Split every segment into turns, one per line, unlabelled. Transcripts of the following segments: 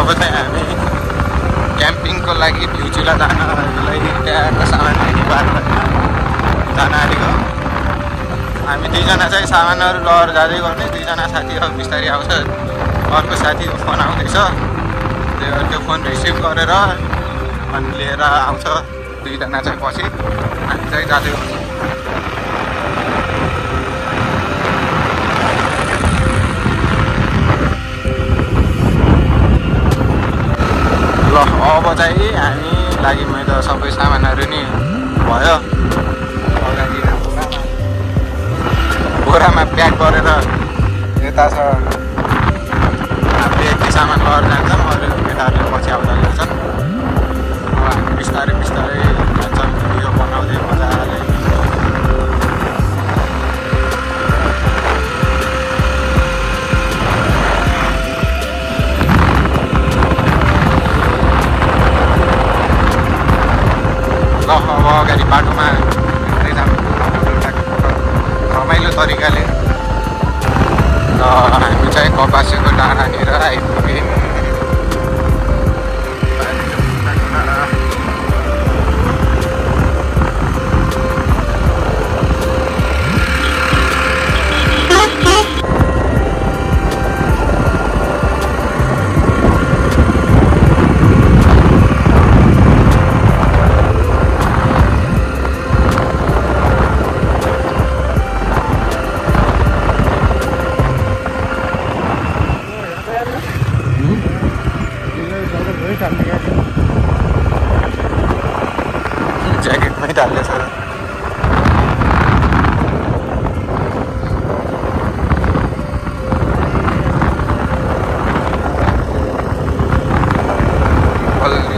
अब चाहिँ हामी क्याम्पिङको लागि भ्युचुला जानलाई त्यहाँको सामान पारेर जान आँटेको। हामी दुईजना चाहिँ सामानहरू लगेर जाँदै गर्ने, दुईजना साथी अब बिस्तारै आउँछ। अर्को साथी फोन आउँदैछ, त्यो फोन रिसिभ गरेर अनि लिएर आउँछ। दुईजना चाहिँ पछि हामी चाहिँ जाँदै गर्छौँ। ल अब चाहिँ हामी लागि मैले सबै सामानहरू नि भयो, अगाडि बोरामा प्याक गरेर यता छ। हामीले यति सामान लगेर जान्छौँ, अरू केटाहरूले पछि आउँदा गर्छन्। अब हामी बिस्तारै बिस्तारै जान्छौँ, भिडियो बनाउँदै मजाले। ल अब अगाडि बाटोमा हिँड्दै जानु रमाइलो तरिकाले। र हामी चाहिँ कपासेको डाँडानिर आइपुग्यौँ। ज्याकेटमै ढाल्दैछ।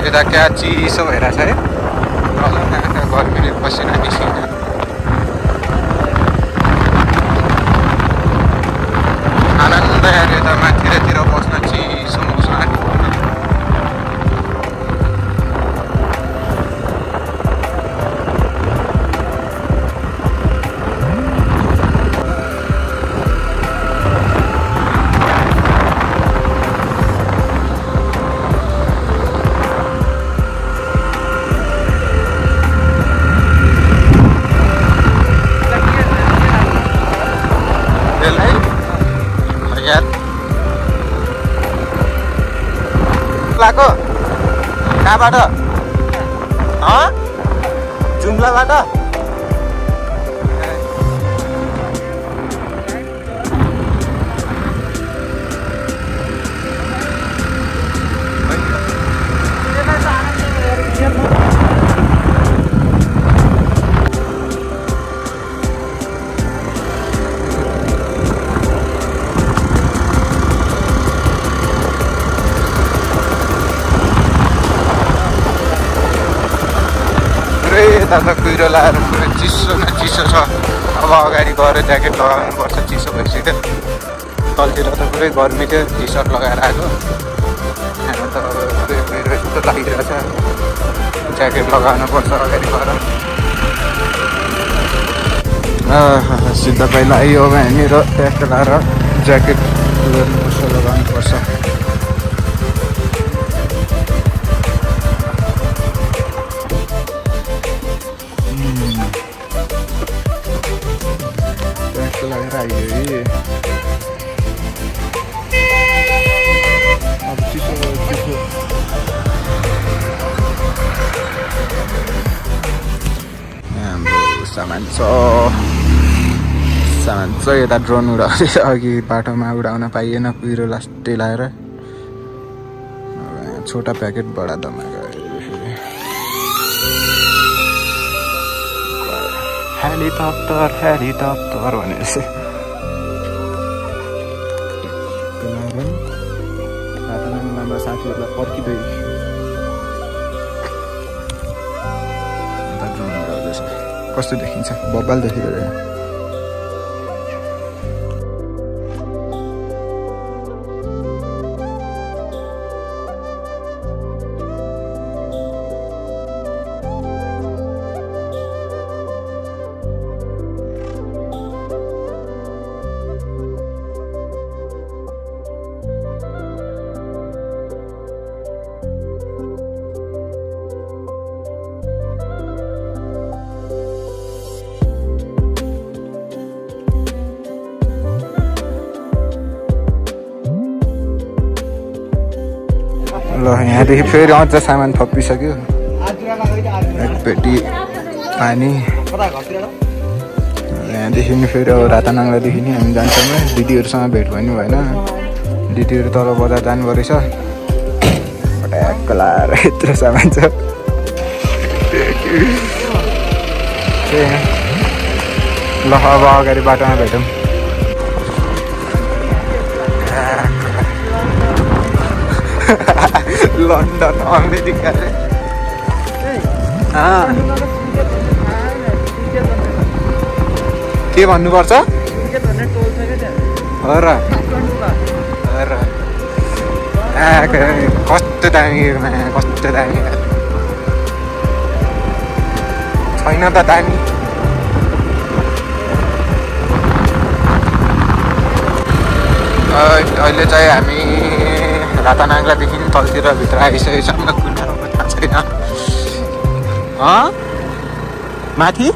यता क्या चिसो भइरहेछ है, गर्मीले पसिना निस्किन्छ। आनन्द यार, यता माथितिर बस्न चिसो मौसम। लाको कहाँबाट? जुम्लाबाट? यता त कुहिरो लाएर पुरै चिसो न चिसो छ। अब अगाडि गएर ज्याकेट लगाउनु पर्छ, चिसो भइसक्यो। तलतिर त पुरै गर्मी थियो, टी सर्ट लगाएर आएको। यहाँ त अब पुरै कुहिरो यस्तो लागिरहेछ, ज्याकेट लगाउनु पर्छ अगाडि गएर। सिधा पहिला आइयो अब हामी र प्याक लाएर ज्याकेट गर्नुपर्छ, लगाउनु पर्छ। लगेर आइयो है। अब चिसो चिसो हाम्रो सामान छ यता ड्रोन उडाउँदै। अघि बाटोमा उडाउन पाइएन, कुहिरो लास्टै लाएर। छोटा प्याकेट बडा धमाका। हेलिकप्टर भनेपछि राम्रो साथीहरूलाई पर्खिँदै ड्रोन उडाउँदैछ। कस्तो देखिन्छ? बब्बाल देखिरहेको। ल यहाँदेखि फेरि अझ सामान थपिसक्यो एक पेटी पानी यहाँदेखि नि फेरि अब रातानाङ्लादेखि नि हामी जान्छौँ दिदीहरूसँग भेट भयो नि भएन दिदीहरू तल बजार जानु रहेछ पट्याक्क लाएर यत्रो सामान छ ल अब अगाडि बाटोमा भेटौँ लन्डन अमेरिका के भन्नुपर्छ कस्तो दामी कस्तो दामी छैन त दामी अहिले चाहिँ हामी रातानाङ्लादेखि तलतिर भित्र आइसकेको छौँ कुन थाहा छैन माथि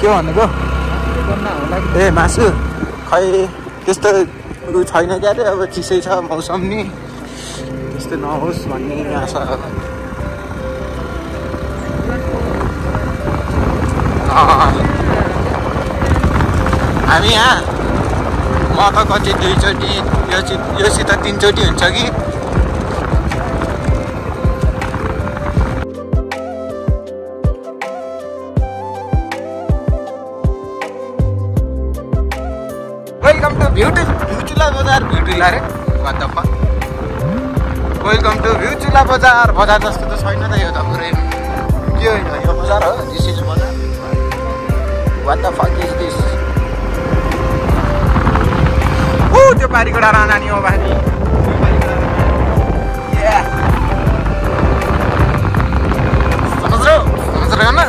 के भन्नुको ए मासु खै त्यस्तो छैन क्या अरे अब चिसै छ मौसम नि त्यस्तो नहोस् भन्ने आशा हामी यहाँ म त कति 2 चोटि योसित 3 चोटि हुन्छ कि वेलकम टु भ्युचुला बजार भ्युचुला रे what the fuck welcome to Bhyuchula बजार बजार जस्तो त छैन त यो त पुरै के होइन यो बजार हो दिस इज बजार what the fuck is this त्यो पारिको डाँडा नानी हो बानी समझ रहे हो ना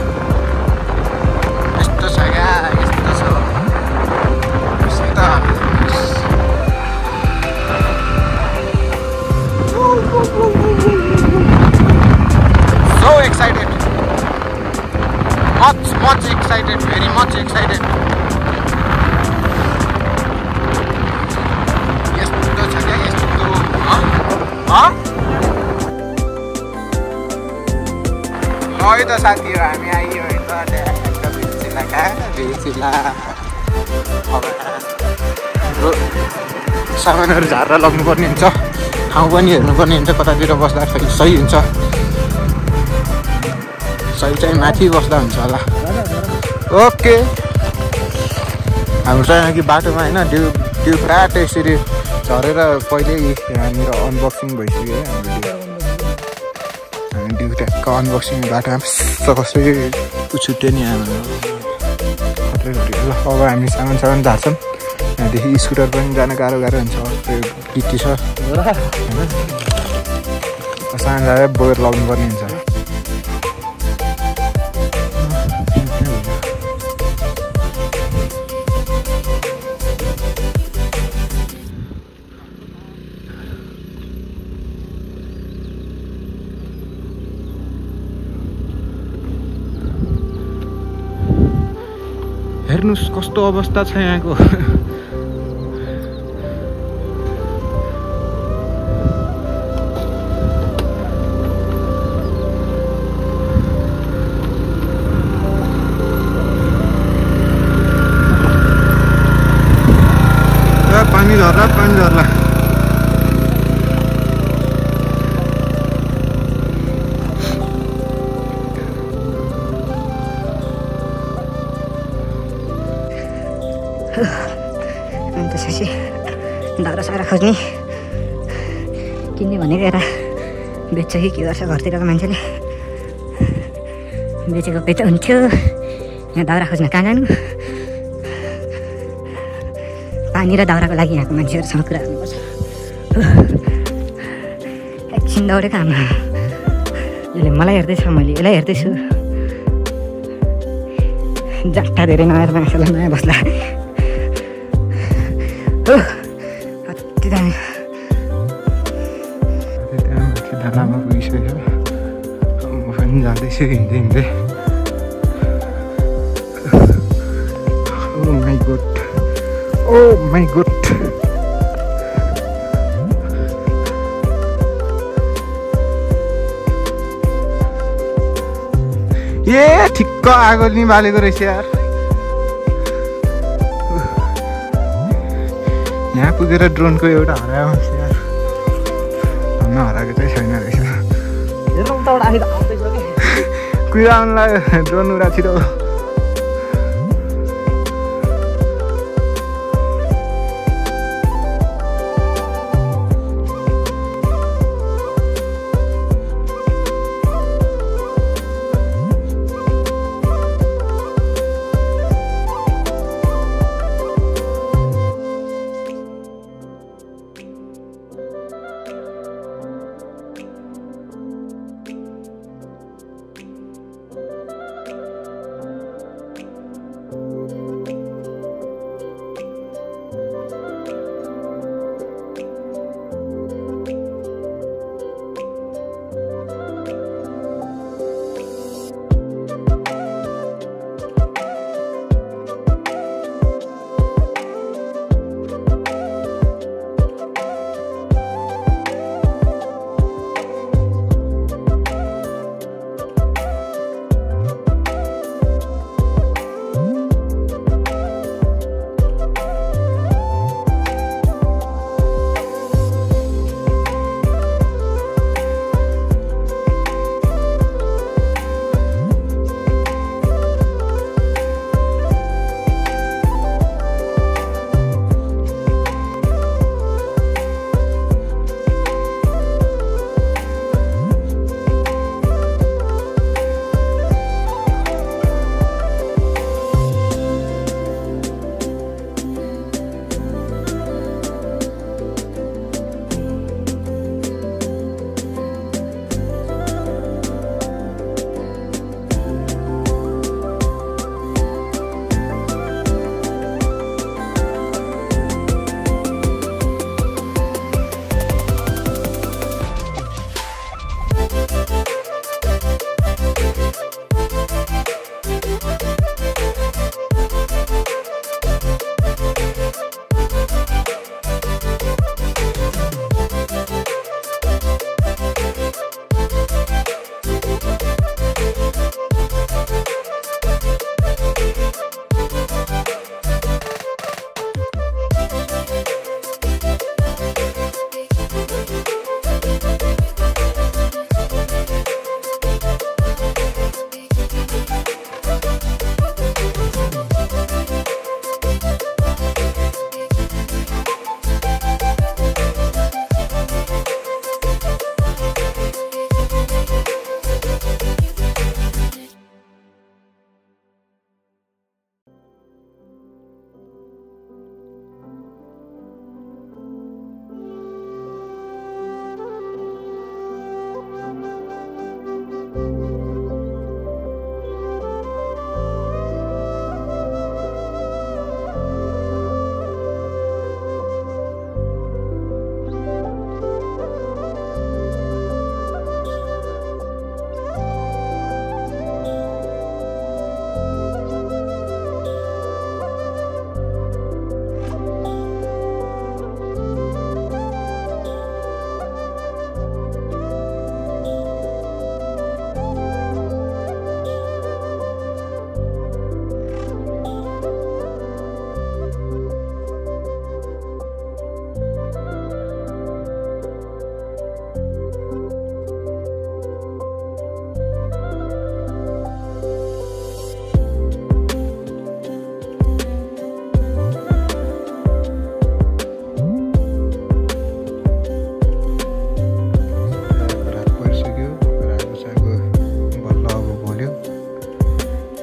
यस्तो छ क्या यस्तो छ so excited much excited very much excited है त साथी हो हामी आइयो है त भेजिला कहाँ भेजिला सामानहरू झारेर लग्नुपर्ने हुन्छ ठाउँ पनि हेर्नुपर्ने हुन्छ कतातिर बस्दा सही हुन्छ सही चाहिँ माथि बस्दा हुन्छ होला ओके हाम्रो चाहिँ कि बाटोमा होइन त्यो फ्राट यसरी झरेर पहिल्यै यहाँनिर अनबक्सिङ भइसक्यो है हाम्रो हामी ड्युट्याक्क अनबक्सिङ बाटोमा कसरी छुट्यो नि हाम्रो ल अब हामी सामान झार्छौँ यहाँदेखि स्कुटर पनि जान गाह्रो हुन्छ त्यो गिटी छ होइन सामान झारेर बोकेर लग्नुपर्ने हुन्छ हेर्नुस् कस्तो अवस्था छ यहाँको पानी झर्ला
अन्त सासी दाउरा सारा खोज्ने किन्ने भनेको यता बेच्छ कि के गर्छ घरतिरको मान्छेले बेचेको बेच हुन्थ्यो यहाँ दाउरा खोज्न कहाँ जानु पानी र दाउराको लागि यहाँको मान्छेहरूसँग कुरा गर्नुपर्छ एकछिन दौडेको आमा यसले मलाई हेर्दैछ मैले यसलाई हेर्दैछु जाट्टा धेरै नआएर मान्छेलाई नयाँ बस्ला कति दामी
डाँडामा पुगिसक्यो म पनि जाँदैछु हिँड्दै ओ माई गुड ए ठिक्क आगो नि बालेको रहेछ यार। यहाँ पुगेर ड्रोनको एउटा हरायो यार, नहराएको चाहिँ छैन रहेछ। कुहिरा आउनु लाग्यो ड्रोन उडा छिटो।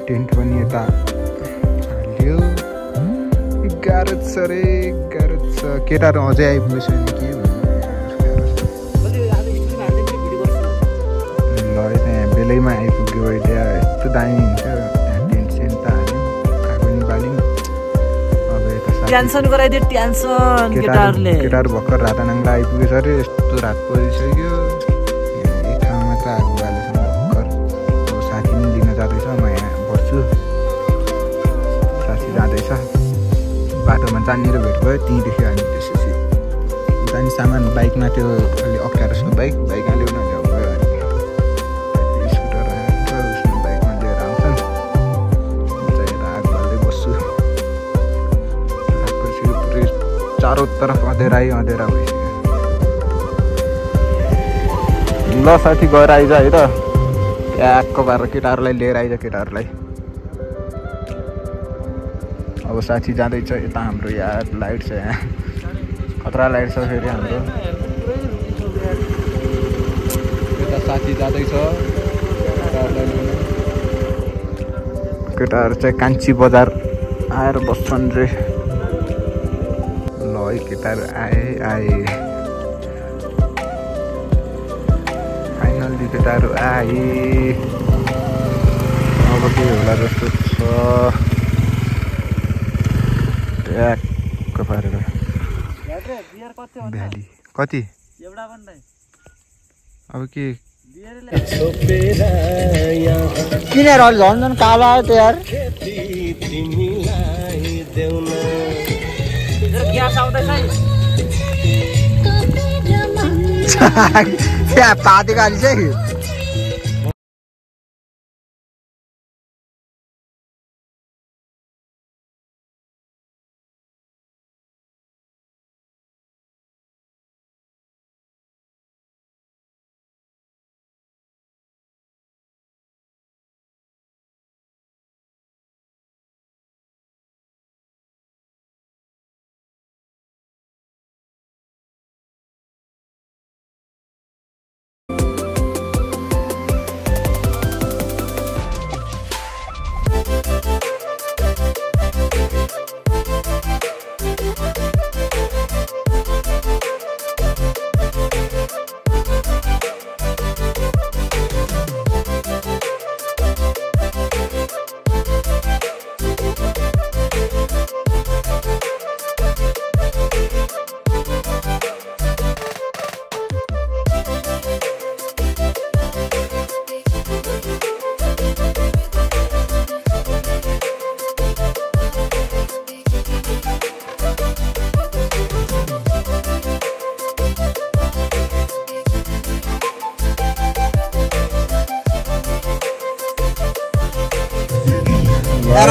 टेन्ट पनि यता हाल्यो। गाह्रो छ रे, गाह्रो छ। केटाहरू अझै आइपुगेछ भने के ल यहाँ बेलैमा आइपुग्यो अहिले। यस्तो दामी हुन्छ त्यहाँ टेन्ट सेन्ट त हाल्यो, खाएको नि बाल्यौँ। अब यता
टेन्सन गराइदियो टेन्सन केटाहरूले।
केटाहरू भर्खर रातानाङला आइपुगेछ अरे, यस्तो रात परिसक्यो। एक ठाउँमा मात्र आगो बालेछ भर्खर। अब साथी पनि लिन जाँदैछ, म यहाँ बस्छु। साथी जाँदैछ, बाटोमा जहाँनिर भेट भयो त्यहीँदेखि हामी त्यसपछि जाने सामान बाइकमा त्यो अलि अप्ठ्यारो छ। बाइकमा ल्याउन भयो अनि स्कुटर उसमा बाइकमा लिएर चारों तरफ अँधेरा भइसक्यो। ल साथी गएर आइज है त, ट्याक्क पारेर केटाहरूलाई लिएर आइज केटाहरूलाई। अब साथी जाँदैछ यता हाम्रो यार लाइट छ, यहाँ खतरा लाइट छ फेरि हाम्रो यता साथी जाँदैछ केटाहरूलाई लिन। केटाहरू चाहिँ कान्छी बजार आएर बस्छन् रे। ल है केटाहरू आए फाइनल्ली केटाहरू आए। अब के होला जस्तो छ, ट्याक्क पारेर भ्याली कति अब के
किन यार अलि झन् कालो आयो त यार। त्यहाँ पातेको अलि चाहिँ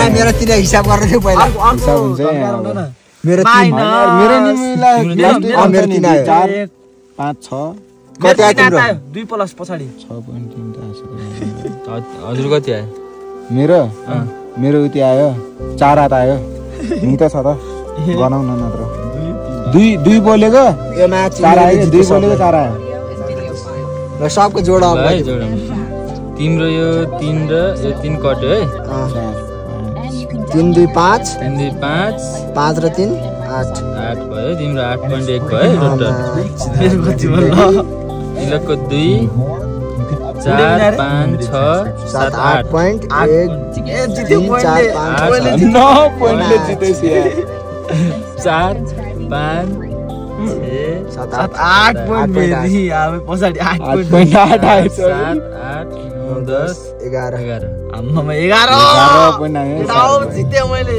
मेरो तिन हिसाब गर्न थियो पहिला।
हिसाब हुन्छ
मेरो
मेरो तिन आयो 4 5 6
कति आयो तिम्रो?
2 प्लस पछाडी
6.3
हजुर कति आयो?
मेरो उति आयो 4 हात आयो नि त छ त बनाउन नत्र 2 बोलेको 4 आयो 2 बोलेको 4 आयो।
ल सबको जोड अब
तिम्रो यो 3 र यो 3 कट्यो है।
3 2 5
3 2 5
5 र 3 8
8 भयो। तिम्रो 8.1 भयो टोटल। मेरो कति भयो? तिलकको 2 4 5 6 7 8.1
जित्यो 4 5
9 पोइन्टले जितेछ यार।
4 5
7
8 पोइन्ट मेरी अब पछाडी 8
8.8 आयो
7 8 9 10
11
आम्मामा 11
पोइन्ट आयो।
जिते मैले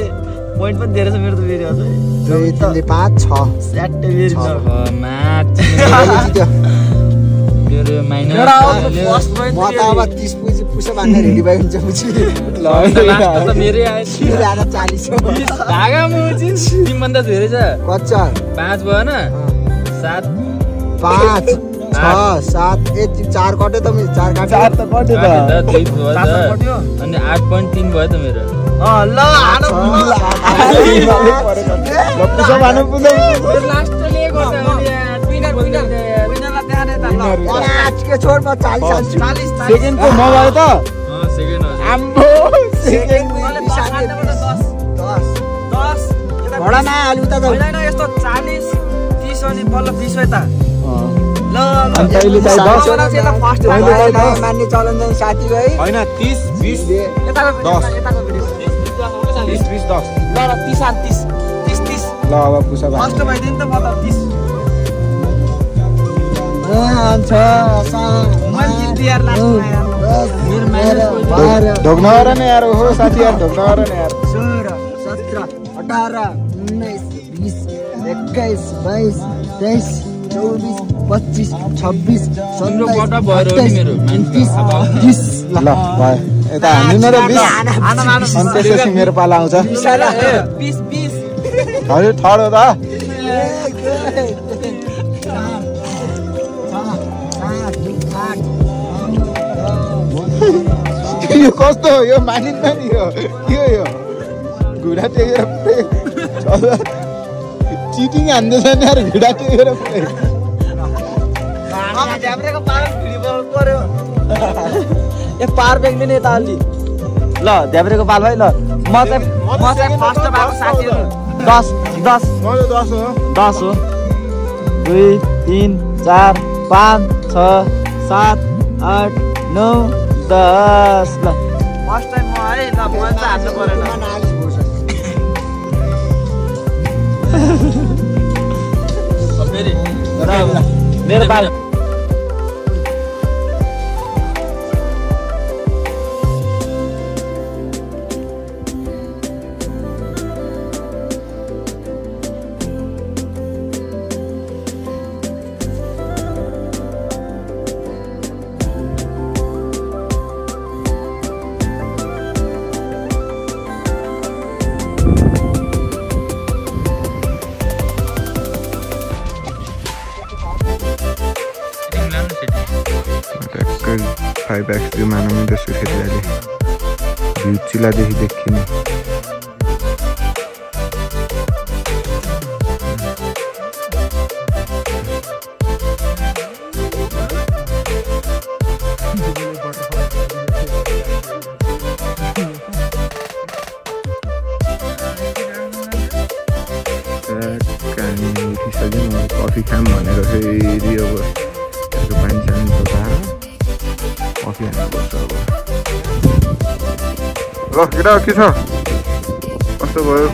पोइन्ट पनि धेरै छ मेरो त फेरि अझै
2 3 5 6
स्याट्टे फेरि म्याच
जित्यो।
मेरो माइनस फर्स्ट पोइन्ट
म त अब 30 पुसो बाँड्न रेडी भइ हुन्छ मुची।
लास्ट त मेरै आयो।
मेरो आधा 40 हो।
धागा मुची तिमभन्दा धेरै छ।
कच्च
5 भएन 7
5 6 7 4 कट्यो त मेरो 4 काट्यो
4 त कट्यो त
अनि 8.3 भयो त मेरो। ल
पुसो भानु पुसो
लास्टले गर्छ
के छोड म 40 हाल्छु।
सेकेन्डको म भयो त
सेकेन्ड
आम्बो सेकेन्ड
10 भडा नहाल्नु त
होइन यस्तो 40 30 अनि बल्ल 20 हो यता। ल
अहिले चाहिँ 10
फर्स्ट मान्ने चलन चाहिँ साथी है
हैन 30 20
यताको
10
यताको भिडियो
30 20 10
ल 30 30 30
ल अब पुसो भानु
फर्स्ट भइदियो नि त म त 30 मैले जित्थे यार लास्टमा यार मेरो माइनस
ढोक्न गर न यार हो साथी यार ढोक्न गर न यार
16 17 18 19 20 21 22 23 24 25 26 27
ल भयो यता हामी मेरो 20 अनि त्यसपछि मेरो पाला आउँछ
20
हजुर थर्ड हो त यो कस्तो हो यो मानिन्छ नि यो घुँडा टेकेर चिटिङ हान्दैछ नि यार घुँडा टेकेर
पार बेच्दैन यता अलि ल ध्याब्रेको पाल भाइ ल म चाहिँ फर्स्ट भएको साथीहरू 10 हो 2 3 4 5 6 7 8 9 10 ल फर्स्ट टाइम म है ल म चाहिँ हान्नु परेन मेरो पाल
फाइभ एक्स त्यो मानौँ नि त सुखेतले भ्यू चिलादेखि देखिने कफी खाम भनेर फेरि अब पानी सानी तताएर कफी हाल्नुपर्छ अब ल केटा के छ कस्तो भयो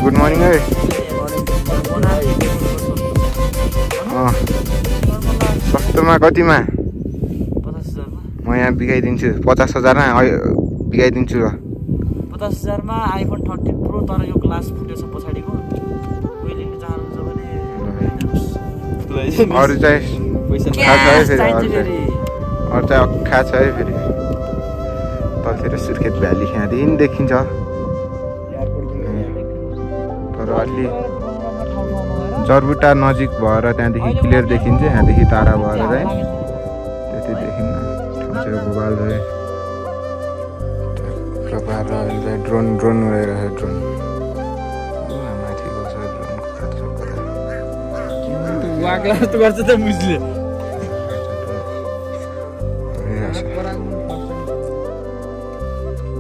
गुड मर्निङ है सस्तोमा कतिमा 50,000 म यहाँ बिगाइदिन्छु 50,000मा बिगाइदिन्छु ल
50,000 मा आइफोन 13 प्रो तर यो ग्लास फुटेछ पछाडिको कोही लिन चाहनुहुन्छ भने
अरु चाहिँ अखा छ है फेरि अरु चाहिँ अखा छ है फेरि तलतिर सुर्खेत भ्याली यहाँदेखि देखिन्छ तर अलि जरबुट्टा नजिक भएर त्यहाँदेखि क्लियर देखिन्छ यहाँदेखि टाढा भएर चाहिँ त्यति देखिन्न ठाउँतिर भोबाल रहे प्रकार अहिले ड्रोन उडाइरहेको ड्रोन माथि गएको छ ड्रोनको खतरा
वाक्ला जस्तो गर्छ त मुसले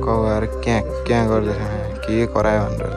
कौवाहरू क्या गर्दैछ के करायो भनेर